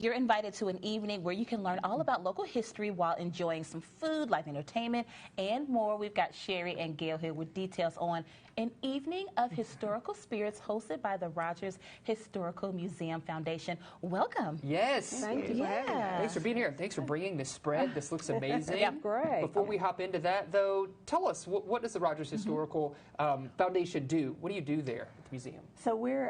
You're invited to an evening where you can learn all about local history while enjoying some food, live entertainment, and more. We've got Sherry and Gail here with details on an evening of historical spirits hosted by the Rogers Historical Museum Foundation. Welcome. Yes. Thank you for having us. Thanks for being here. Thanks for bringing this spread. This looks amazing. Yep, great. Before we hop into that, though, tell us, what does the Rogers Historical Foundation do? What do you do there at the museum? So we're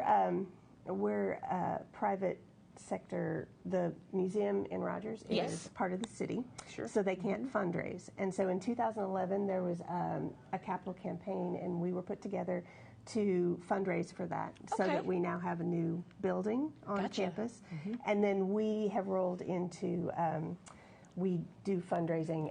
a private sector. The museum in Rogers is part of the city, so they can't fundraise. And so in 2011, there was a capital campaign, and we were put together to fundraise for that, so that we now have a new building on campus. And then we have rolled into we do fundraising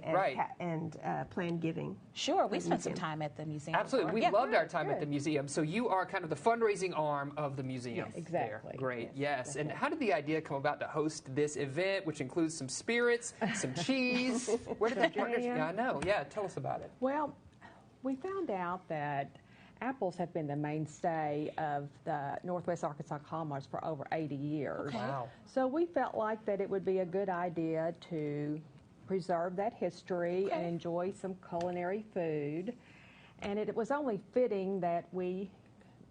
and planned giving. Sure, we spent some time at the museum. Absolutely, we loved our time at the museum. So you are kind of the fundraising arm of the museum. Yes, exactly. There. Great, yes. And how did the idea come about to host this event, which includes some spirits, some cheese? Where did that partnership? I know. Yeah, tell us about it. Well, we found out that apples have been the mainstay of the Northwest Arkansas Commerce for over 80 years. Wow. So we felt like that it would be a good idea to preserve that history and enjoy some culinary food. And it was only fitting that we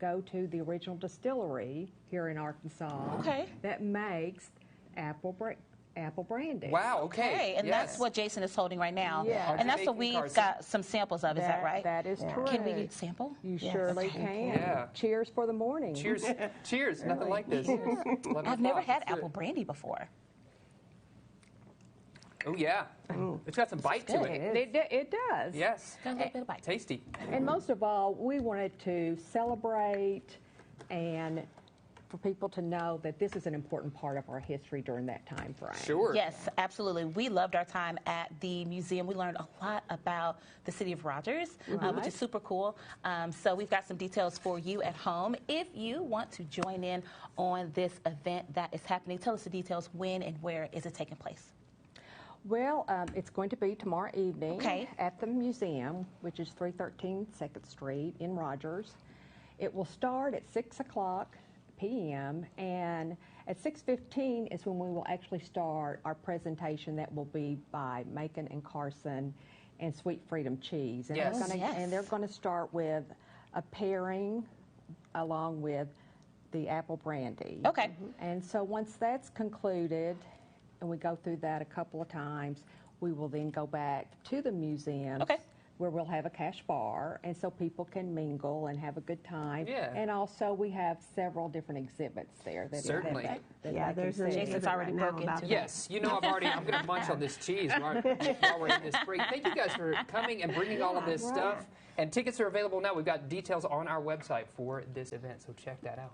go to the original distillery here in Arkansas that makes apple brandy. Wow, okay. And that's what Jason is holding right now. Yeah. And that's what we've got some samples of, is that right? That is correct. Can we sample? You surely can. Yeah. Cheers for the morning. Cheers. Cheers. Nothing like this. I've never had apple brandy before. Oh, yeah. It's got some bite to it. It does. Yes. Got a little bit of bite. Tasty. And most of all, we wanted to celebrate and for people to know that this is an important part of our history during that time frame. Sure. Yes, absolutely. We loved our time at the museum. We learned a lot about the city of Rogers, which is super cool. So we've got some details for you at home. If you want to join in on this event that is happening, tell us the details. When and where is it taking place? Well, it's going to be tomorrow evening at the museum, which is 313 2nd Street in Rogers. It will start at 6 o'clock p.m. and at 6:15 is when we will actually start our presentation. That will be by Macon and Carson and Sweet Freedom Cheese. And they're going to start with a pairing along with the apple brandy. Okay. And so once that's concluded, and we go through that a couple of times, we will then go back to the museum. Where we'll have a cash bar, and so people can mingle and have a good time. Yeah. And also, we have several different exhibits there. That there's Jason's already broken into. Yes, you know I'm going to munch on this cheese while we're in this break. Thank you guys for coming and bringing all of this stuff. And tickets are available now. We've got details on our website for this event, so check that out.